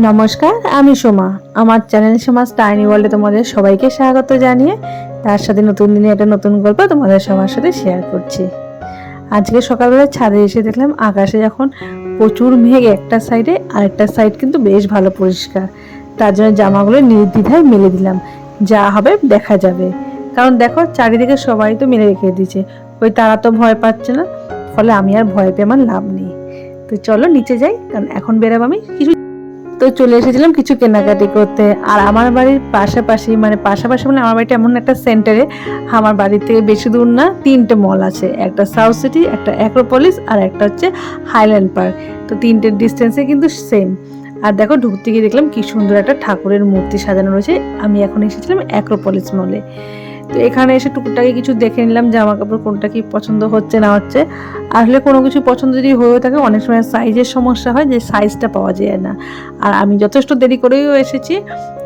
নমস্কার, আমি সোমা। আমার চ্যানেল সোমা টাইনি ওয়ার্ল্ডে তোমাদের সবাইকে স্বাগত জানিয়ে তার সাথে নতুন দিনে একটা নতুন গল্প তোমাদের সবার সাথে শেয়ার করছি। আজকে সকালবেলা ছাদে এসে দেখলাম আকাশে যখন প্রচুর মেঘ একটা সাইডে, আরেকটা সাইড কিন্তু বেশ ভালো পরিষ্কার। তার জন্য জামাগুলো নির্দ্বিধায় মেলে দিলাম, যা হবে দেখা যাবে। কারণ দেখো চারিদিকে সবাই তো মেলে রেখে দিয়েছে, ওই তারা তো ভয় পাচ্ছে না, ফলে আমি আর ভয় পেয়ে আমার লাভ নেই। তো চলো নিচে যাই, কারণ এখন বেরাবো আমি কিছু। তো চলে এসেছিলাম কিছু কেনাকাটি করতে। আর আমার বাড়ির পাশাপাশি মানে আমার বাড়িটা এমন একটা সেন্টারে, আমার বাড়ির থেকে বেশি দূর না, 3টে মল আছে। একটা সাউথ সিটি, একটা অ্যাক্রোপলিস, আর একটা হচ্ছে হাইল্যান্ড পার্ক। তো 3টের ডিস্টেন্সে কিন্তু সেম। আর দেখো ঢুকতে গিয়ে দেখলাম কি সুন্দর একটা ঠাকুরের মূর্তি সাজানো রয়েছে। আমি এখন এসেছিলাম অ্যাক্রোপলিস মলে। তো এখানে এসে টুকটাকে কিছু দেখে নিলাম, জামা কাপড় কোনটা কি পছন্দ হচ্ছে না হচ্ছে। আসলে কোনো কিছু পছন্দ যদি হয়ে থাকে, অনেক সময় সাইজের সমস্যা হয়, যে সাইজটা পাওয়া যায় না। আর আমি যথেষ্ট দেরি করেও এসেছি।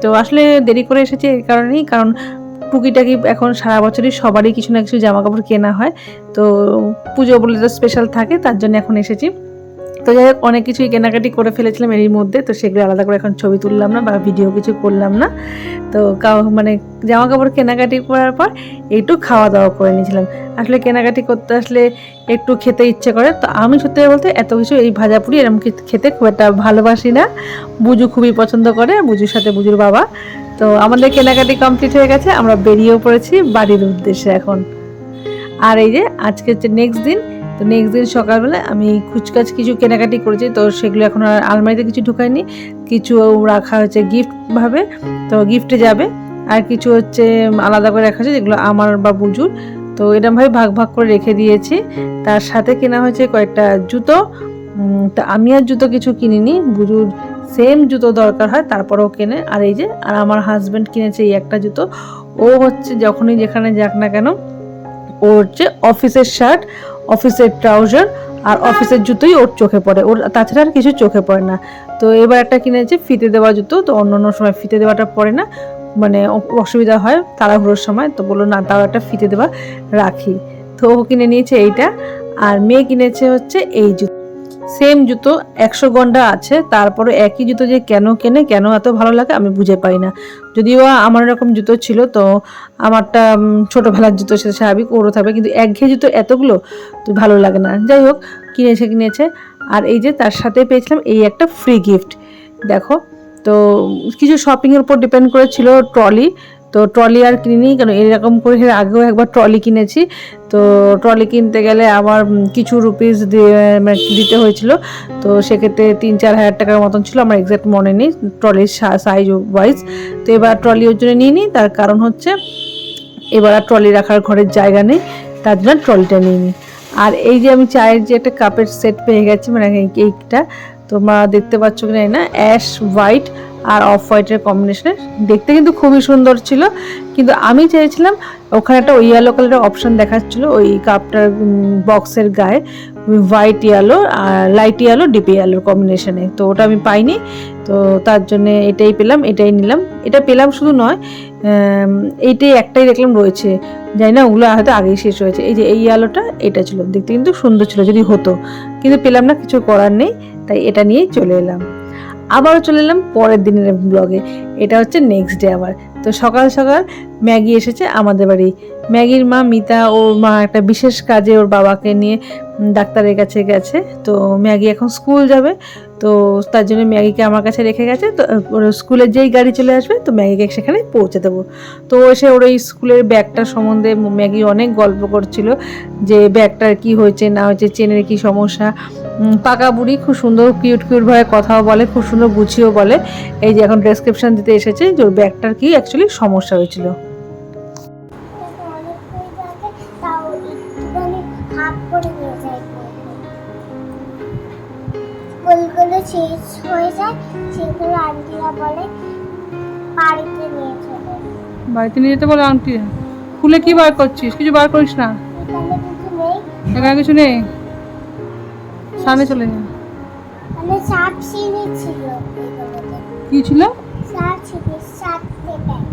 তো আসলে দেরি করে এসেছি এই কারণেই, কারণ টুকিটাকি এখন সারা বছরই সবারই কিছু না কিছু জামা কাপড় কেনা হয়। তো পুজো বলে তো স্পেশাল থাকে, তার জন্য এখন এসেছি। তো যাই হোক, অনেক কিছুই কেনাকাটি করে ফেলেছিলাম এরই মধ্যে। তো সেগুলো আলাদা করে এখন ছবি তুললাম না বা ভিডিও কিছু করলাম না। তো মানে জামা কাপড় কেনাকাটি করার পর একটু খাওয়া দাওয়া করে নিয়েছিলাম। আসলে কেনাকাটি করতে আসলে একটু খেতে ইচ্ছে করে। তো আমি সত্যি বলতে এত কিছু এই ভাজাপুরি এরকম খেতে খুব একটা ভালোবাসি না। বুজু খুবই পছন্দ করে, বুজুর সাথে বুজুর বাবা। তো আমাদের কেনাকাটি কমপ্লিট হয়ে গেছে, আমরা বেরিয়েও পড়েছি বাড়ির উদ্দেশ্যে এখন। আর এই যে আজকে হচ্ছে নেক্সট দিন। তো নেক্সট দিন সকালবেলা আমি খুচকাচ কিছু কেনাকাটি করেছি, তো সেগুলো এখন আর আলমারিতে কিছু ঢুকাইনি। কিছু রাখা হচ্ছে গিফট ভাবে, তো গিফটে যাবে। আর কিছু হচ্ছে আলাদা করে রাখা হয়েছে, যেগুলো আমার বা বুজুর। তো এরকম ভাবে ভাগ ভাগ করে রেখে দিয়েছি। তার সাথে কেনা হয়েছে কয়েকটা জুতো। তা আমি আর জুতো কিছু কিনিনি, বুজুর সেম জুতো দরকার হয় তারপরেও কেনে। আর এই যে আর আমার হাজব্যান্ড কিনেছে এই একটা জুতো। ও হচ্ছে যখনই যেখানে যাক না কেন, ওর হচ্ছে অফিসের শার্ট, অফিসের ট্রাউজার আর অফিসের জুতোই ওর চোখে পড়ে, ওর তাছাড়া আর কিছু চোখে পড়ে না। তো এবার একটা কিনেছে ফিতে দেওয়া জুতো। তো অন্য সময় ফিতে দেওয়াটা পড়ে না, মানে অসুবিধা হয় তাড়াহুড়োর সময়। তো বললো না, তাও একটা ফিতে দেওয়া রাখি। তো ও কিনে নিয়েছে এইটা। আর মেয়ে কিনেছে হচ্ছে এই জুতো। সেম জুতো 100 গন্ডা আছে, তারপরে একই জুতো যে কেন কেনে, কেন এত ভালো লাগে আমি বুঝে পাই না। যদিও আমার এরকম জুতো ছিল, তো আমারটা ছোটোবেলার জুতো, সেটা স্বাভাবিক, ওরও থাকবে, কিন্তু একঘেয়ে জুতো এতগুলো তো ভালো লাগে না। যাই হোক, কিনেছে। আর এই যে তার সাথে পেয়েছিলাম এই একটা ফ্রি গিফট, দেখো। তো কিছু শপিংয়ের উপর ডিপেন্ড করেছিল ট্রলি। তো ট্রলি আর কিনিনি, কারণ এরকম করে আগেও একবার ট্রলি কিনেছি। তো ট্রলি কিনতে গেলে আমার কিছু রুপিস দিতে হয়েছিল। তো সেক্ষেত্রে 3-4 হাজার টাকার মতন ছিল, আমার এক্স্যাক্ট মনে নেই ট্রলির সাইজ ওয়াইজ। তো এবার ট্রলি ওর জন্য নিয়ে নিই, তার কারণ হচ্ছে এবার আর ট্রলি রাখার ঘরের জায়গা নেই, তার জন্য ট্রলিটা নিয়ে নিই। আর এই যে আমি চায়ের যে একটা কাপের সেট পেয়ে গেছি, মানে এইটা তোমরা দেখতে পাচ্ছ কি না, অ্যাশ হোয়াইট আর অফ হোয়াইটের কম্বিনেশনে, দেখতে কিন্তু খুবই সুন্দর ছিল। কিন্তু আমি চেয়েছিলাম, ওখানে একটা ইয়েলো কালারের অপশন দেখাচ্ছিল ওই কাপটার বক্সের গায়ে, হোয়াইট ইয়েলো আর লাইট ইয়েলো ডিপ ইয়েলোর কম্বিনেশনে। তো ওটা আমি পাইনি, তো তার জন্য এটাই পেলাম, এটাই নিলাম। এটা পেলাম শুধু নয়, এইটাই একটাই দেখলাম রয়েছে, জানি না ওগুলো হয়তো আগেই শেষ হয়েছে। এই যে এই আলোটা, এটা ছিল দেখতে কিন্তু সুন্দর ছিল যদি হতো, কিন্তু পেলাম না, কিছু করার নেই। তাই এটা নিয়েই চলে এলাম। আবারও চলে এলাম পরের দিনের ব্লগে। এটা হচ্ছে নেক্সট ডে আবার। তো সকাল সকাল ম্যাগি এসেছে আমাদের বাড়ি। ম্যাগির মা মিতা, ওর মা একটা বিশেষ কাজে ওর বাবাকে নিয়ে ডাক্তারের কাছে গেছে। তো ম্যাগি এখন স্কুল যাবে, তো তার জন্য ম্যাগিকে আমার কাছে রেখে গেছে। তো ওর স্কুলের যেই গাড়ি চলে আসবে, তো ম্যাগিকে সেখানে পৌঁছে দেবো। তো এসে ওর এই স্কুলের ব্যাগটার সম্বন্ধে ম্যাগি অনেক গল্প করছিল, যে ব্যাগটার কি হয়েছে না হয়েছে, চেনের কি সমস্যা। পাকা বুড়ি, খুব সুন্দর কিউট ভাবে কথাও বলে, খুব সুন্দর গুছিয়েও বলে। এই যে এখন ডেসক্রিপশন দিতে এসেছে যে ওর ব্যাগটার কি অ্যাকচুয়ালি সমস্যা হয়েছিল। শেষ হয়ে যায়, সেগুলো আন্টিরা বলে বাড়িতে নিয়ে চলে। বাড়িতে নিয়ে যেতে বলে আন্টিরা? খুলে কি বার করছিস? কিছু বার করিস না, এখানে কিছু নেই, এখানে কিছু নেই, সামনে চলে যা। মানে সাত সিঁড়ি ছিল। কি ছিল? সাত সিঁড়ি, সাতটে ব্যাগ।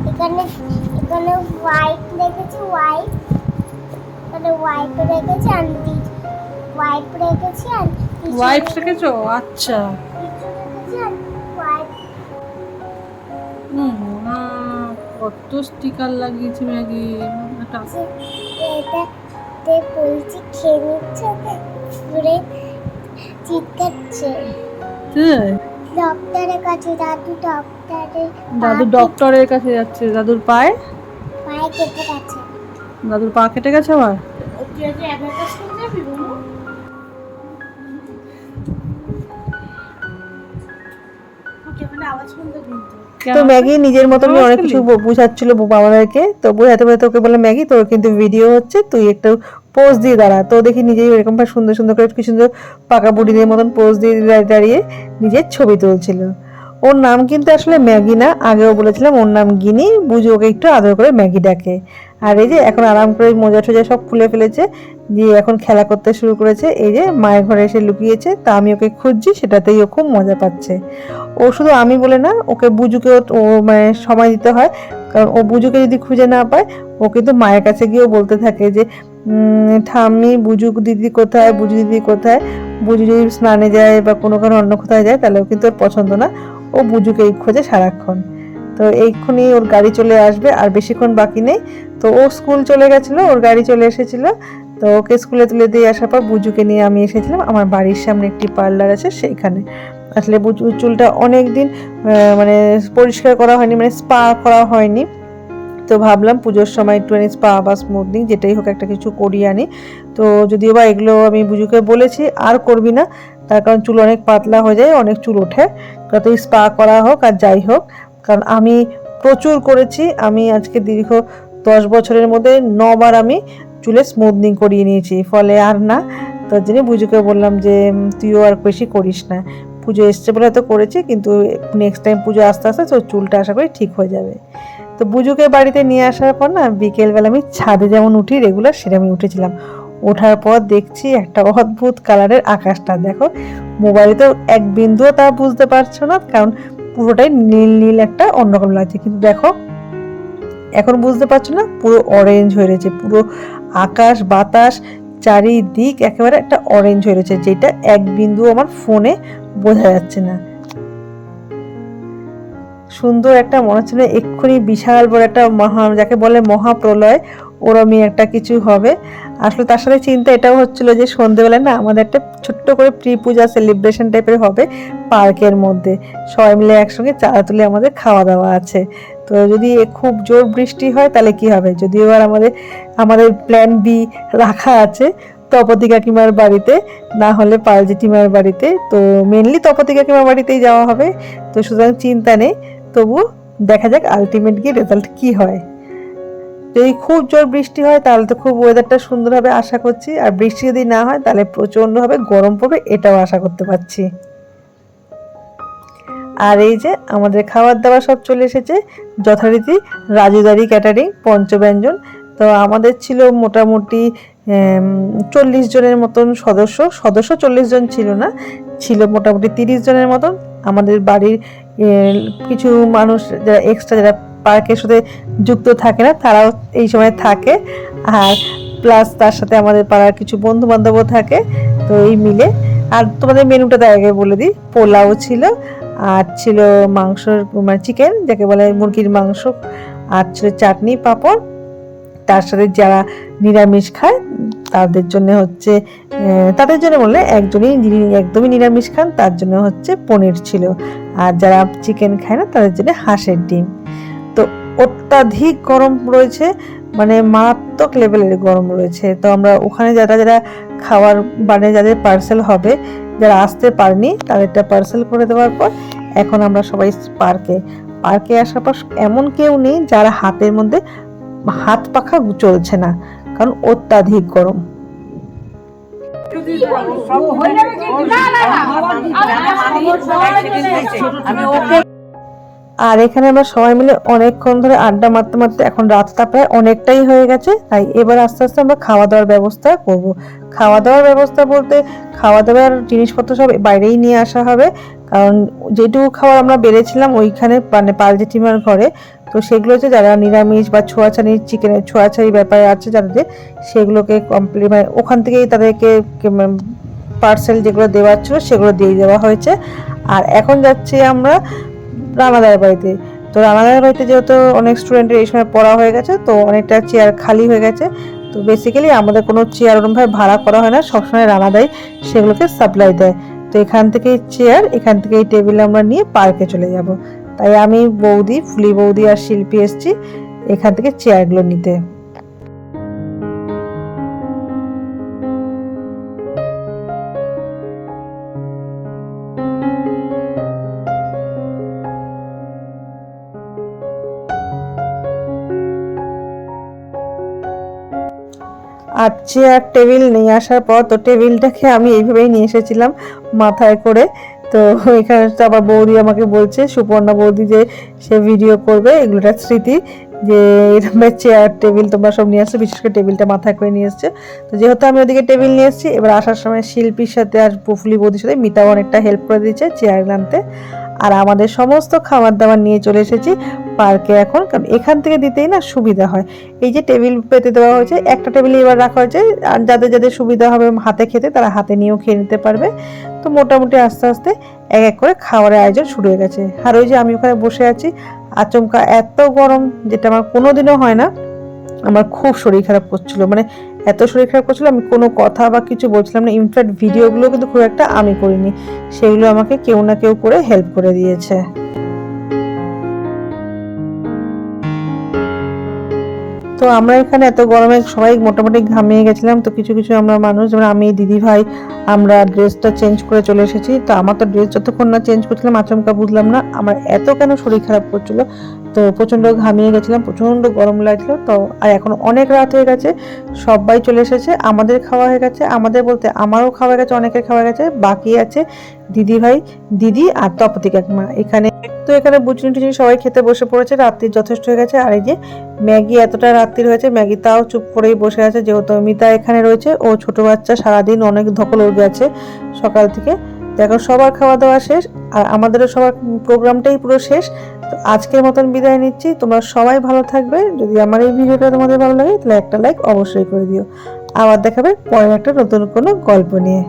এখানে হোয়াইট রেখেছি, হোয়াইট, এখানে হোয়াইট রেখেছি, আন্টি হোয়াইট রেখেছি, আর হোয়াইট রেখেছো? আচ্ছা, দেখেছেন হোয়াইট না কত স্টিকার লাগিয়েছে ম্যাগি এটা এটাতে বলছি খেয়ে নিচ্ছে পুরে চিৎকাচ্ছে ডক্টরের কাছে দাদু ডক্টরের কাছে যাচ্ছে দাদুর পায়ে কেটে গেছে দাদুর পা কেটে গেছে আবার তো ম্যাগি নিজের মতনই অনেক কিছু বোঝাচ্ছিল আমাদেরকে, তো বোঝাতে বোঝাতে ওকে বললাম ম্যাগি তোর কিন্তু ভিডিও হচ্ছে, তুই একটু পোজ দিয়ে দাঁড়া। তো দেখি নিজেই এরকম ভাবে সুন্দর সুন্দর করে কি সুন্দর পাকা বুড়িদের মতন পোজ দিয়ে দাঁড়িয়ে নিজের ছবি তুলছিল। ওর নাম কিন্তু আসলে ম্যাগি না, আগেও বলেছিলাম ওর নাম গিনি। বুঝু ওকে একটু আদর করে ম্যাগি ডাকে। আর এই যে এখন আরাম করে মোজা টোজা সব খুলে ফেলেছে, দিয়ে এখন খেলা করতে শুরু করেছে। এই যে মায়ের ঘরে এসে লুকিয়েছে, তা আমি ওকে খুঁজছি, সেটাতেই ও খুব মজা পাচ্ছে। ও শুধু আমি বলে না, ওকে বুজুকেও ও মানে সময় দিতে হয়, কারণ ও বুজুকে যদি খুঁজে না পায় ও কিন্তু মায়ের কাছে গিয়েও বলতে থাকে যে ঠাম্মি বুজু দিদি কোথায়, বুজু দিদি কোথায়। বুজু যদি স্নানে যায় বা কোনো অন্য কোথায় যায় তাহলে ও কিন্তু ওর পছন্দ না, ও বুজুকেই খোঁজে সারাক্ষণ। তো এইক্ষুনি ওর গাড়ি চলে আসবে, আর বেশিক্ষণ বাকি নেই। তো ও স্কুল চলে গেছিলো, ওর গাড়ি চলে এসেছিলো। তো ওকে স্কুলে তুলে দিয়ে আসার পর বুজুকে নিয়ে আমি এসেছিলাম আমার বাড়ির সামনে একটি পার্লার আছে সেইখানে। আসলে বুজু চুলটা অনেক দিন মানে পরিষ্কার করা হয়নি, মানে স্পা করা হয়নি। তো ভাবলাম পুজোর সময় একটুখানি স্পা বা স্মুথনিং যেটাই হোক একটা কিছু করিয়ে আনি। তো যদিও বা এগুলো আমি বুজুকে বলেছি আর করবি না, তার কারণ চুল অনেক পাতলা হয়ে যায়, অনেক চুল ওঠে। যত স্পা করা হোক আর যাই হোক, কারণ আমি প্রচুর করেছি। আমি আজকে দীর্ঘ 10 বছরের মধ্যে 9 বার আমি চুলে স্মুথনিং করিয়ে নিয়েছি, ফলে আর না। তার জন্য বুজুকে বললাম যে তুইও আর বেশি করিস না। পুজো এসছে বলে হয়তো করেছি, কিন্তু নেক্সট টাইম পুজো আস্তে আস্তে তো চুলটা আশা করি ঠিক হয়ে যাবে। তো বুজুকে বাড়িতে নিয়ে আসার পর না বিকেলবেলা আমি ছাদে যেমন উঠি রেগুলার, সেটা আমি উঠেছিলাম। ওঠার পর দেখছি একটা অদ্ভুত কালারের আকাশটা, দেখো মোবাইলে তো এক বিন্দুও তা বুঝতে পারছো না, কারণ পুরোটাই নীল নীল একটা অন্যরকম লাগছে। কিন্তু দেখো এখন বুঝতে পারছো না, পুরো অরেঞ্জ হয়ে রয়েছে, পুরো আকাশ বাতাস চারিদিক একেবারে একটা অরেঞ্জ হয়ে রয়েছে, যেটা এক বিন্দু আমার ফোনে বোঝা যাচ্ছে না। সুন্দর একটা মনে হচ্ছে না এক্ষুনি বিশাল বড় একটা যাকে বলে মহাপ্রলয় ওরমই একটা কিছু হবে। আসলে তার সাথে চিন্তা এটাও হচ্ছিল যে সন্ধ্যেবেলায় না আমাদের একটা ছোট্ট করে প্রি পূজা সেলিব্রেশন টাইপের হবে পার্কের মধ্যে, সবাই মিলে একসঙ্গে চাঁদা তুলে আমাদের খাওয়া দাওয়া আছে। তো যদি খুব জোর বৃষ্টি হয় তাহলে কি হবে, যদিও আর আমাদের প্ল্যান বি রাখা আছে তপতি কাকিমার বাড়িতে, না হলে পাল জেঠিমার বাড়িতে। তো মেনলি তপতি কাকিমার বাড়িতেই যাওয়া হবে, তো সুতরাং চিন্তা নেই। তবু দেখা যাক আলটিমেট গিয়ে রেজাল্ট কি হয়। যদি খুব জোর বৃষ্টি হয় তাহলে তো খুব ওয়েদারটা সুন্দর হবে আশা করছি, আর বৃষ্টি যদি না হয় তাহলে প্রচন্ড ভাবে গরম পড়বে, এটাও আশা করতে পারছি। আর এই যে আমাদের খাবার দাবার সব চলে এসেছে যথারীতি রাজুদারি ক্যাটারিং পঞ্চব্যঞ্জন। তো আমাদের ছিল মোটামুটি 40 জনের মতন সদস্য 40 জন ছিল না, ছিল মোটামুটি 30 জনের মতন। আমাদের বাড়ির কিছু মানুষ যারা এক্সট্রা, যারা পার্কের সাথে যুক্ত থাকে না, তারাও এই সময় থাকে, আর প্লাস তার সাথে আমাদের পাড়ার কিছু বন্ধু বান্ধবও থাকে। তো এই মিলে, আর তোমাদের মেনুটা তার আগে বলে দিই, পোলাও ছিল, আর ছিল মাংস মানে চিকেন যাকে বলে মুরগির মাংস, আর ছিল চাটনি পাঁপড়। তার সাথে যারা নিরামিষ খায় তাদের জন্য হচ্ছে তাদের জন্য বললে একজনই যিনি একদমই নিরামিষ খান তার জন্য হচ্ছে পনির ছিল, আর যারা চিকেন খায় না তাদের জন্য হাঁসের ডিম। তো অত্যাধিক গরম রয়েছে, মানে মারাত্মক লেভেলের গরম রয়েছে। তো আমরা ওখানে যারা যারা খাবার বানিয়ে যাদের পার্সেল হবে, যারা আসতে পারেনি তাদেরটা পার্সেল করে দেওয়ার পর এখন আমরা সবাই পার্কে আসার পর এমন কেউ নেই যার হাতের মধ্যে হাত পাখা চলছে না, কারণ অত্যাধিক গরম। আর এখানে আমরা সবাই মিলে অনেকক্ষণ ধরে আড্ডা মারতে মারতে এখন রাতটা প্রায় অনেকটাই হয়ে গেছে, তাই এবার আস্তে আস্তে আমরা খাওয়া দাওয়ার ব্যবস্থা করব। খাওয়া দাওয়ার ব্যবস্থা বলতে খাওয়া দাওয়ার জিনিসপত্র সব বাইরেই নিয়ে আসা হবে, কারণ যেটুকু খাবার আমরা বেড়েছিলাম ওইখানে মানে পাল জেঠিমার ঘরে, তো সেগুলো হচ্ছে যারা নিরামিষ বা ছোঁয়াছানি চিকেনের ছোঁয়াছাড়ি ব্যাপারে আছে যাদের, সেগুলোকে কমপ্লিট মানে ওখান থেকেই তাদেরকে পার্সেল যেগুলো দেওয়ার ছিল সেগুলো দিয়ে দেওয়া হয়েছে। আর এখন যাচ্ছি আমরা রানাদার বাড়িতে। তো রানাদার বাড়িতে যেহেতু অনেক স্টুডেন্টের এই সময় পড়া হয়ে গেছে, তো অনেকটা চেয়ার খালি হয়ে গেছে। তো বেসিক্যালি আমাদের কোনো চেয়ার ওরকমভাবে ভাড়া করা হয় না, সবসময় রানাদাই সেগুলোকে সাপ্লাই দেয়। তো এখান থেকে চেয়ার, এখান থেকে এই টেবিল আমরা নিয়ে পার্কে চলে যাব। তাই আমি, বৌদি, ফুলি বৌদি আর শিল্পী এসছি এখান থেকে চেয়ারগুলো নিতে। আর চেয়ার টেবিল নিয়ে আসার পর তো টেবিলটাকে আমি এইভাবেই নিয়ে এসেছিলাম মাথায় করে। তো এখানে তো আবার বৌদি আমাকে বলছে, সুপর্ণা বৌদি, যে সে ভিডিও করবে, এগুলোটা স্মৃতি, যে এরকম চেয়ার টেবিল তোমরা সব নিয়ে আসছো, বিশেষ করে টেবিলটা মাথায় করে নিয়ে এসছে। তো যেহেতু আমি ওদিকে টেবিল নিয়ে এসেছি, এবার আসার সময় শিল্পীর সাথে আর পুফুলি বৌদির সাথে মিতাও অনেকটা হেল্প করে দিয়েছে চেয়ার আনতে। আর আমাদের সমস্ত খাবার দাবার নিয়ে চলে এসেছি পার্কে এখন, কারণ এখান থেকে দিতেই না সুবিধা হয়। এই যে টেবিল পেতে দেওয়া হয়েছে, একটা টেবিলে এবার রাখা হয়েছে, আর যাদের যাদের সুবিধা হবে হাতে খেতে তারা হাতে নিয়েও খেয়ে নিতে পারবে। তো মোটামুটি আস্তে আস্তে এক এক করে খাবারের আয়োজন শুরু হয়ে গেছে। আর ওই যে আমি ওখানে বসে আছি, আচমকা এত গরম, যেটা আমার কোনোদিনও হয় না, আমার খুব শরীর খারাপ করছিল, মানে এত শরীর খারাপ করছিল, আমি কোনো কথা বা কিছু বলছিলাম না। ইনফ্যাক্ট ভিডিওগুলো কিন্তু খুব একটা আমি করিনি, সেগুলো আমাকে কেউ না কেউ করে হেল্প করে দিয়েছে। তো আমরা এখানে এত গরমে সবাই মোটামুটি ঘামিয়ে গেছিলাম। তো কিছু কিছু আমরা মানুষ, যেমন আমি, দিদি ভাই, আমরা ড্রেসটা চেঞ্জ করে চলে এসেছি। তো আমার তো ড্রেস যতক্ষণ না চেঞ্জ করছিলাম আচমকা বুঝলাম না আমার এত কেন শরীর খারাপ করছিল। তো প্রচণ্ড ঘামিয়ে গেছিলাম, প্রচণ্ড গরম লাগছিল। তো আর এখন অনেক রাত হয়ে গেছে, সবাই চলে এসেছে, আমাদের খাওয়া হয়ে গেছে, আমাদের বলতে আমারও খাওয়া হয়ে গেছে, অনেকের খাওয়া গেছে, বাকি আছে দিদি ভাই, দিদি আর তপতি কাকিমা এখানে। তো এখানে বুচুনি টুচুনি সবাই খেতে বসে পড়েছে, রাত্রি যথেষ্ট হয়ে গেছে। আর এই যে ম্যাগি, এতটা রাত্রির হয়েছে, ম্যাগি তাও চুপ করেই বসে আছে, যেহেতু মিতা এখানে রয়েছে, ও ছোট বাচ্চা, সারাদিন অনেক ধকল উঠে গেছে সকাল থেকে। তো এখন সবার খাওয়া দাওয়া শেষ, আর আমাদেরও সবার প্রোগ্রামটাই পুরো শেষ। তো আজকের মতন বিদায় নিচ্ছি, তোমরা সবাই ভালো থাকবে। যদি আমার এই ভিডিওটা তোমাদের ভালো লাগে তাহলে একটা লাইক অবশ্যই করে দিও। আবার দেখাবে পরের একটা নতুন কোনো গল্প নিয়ে।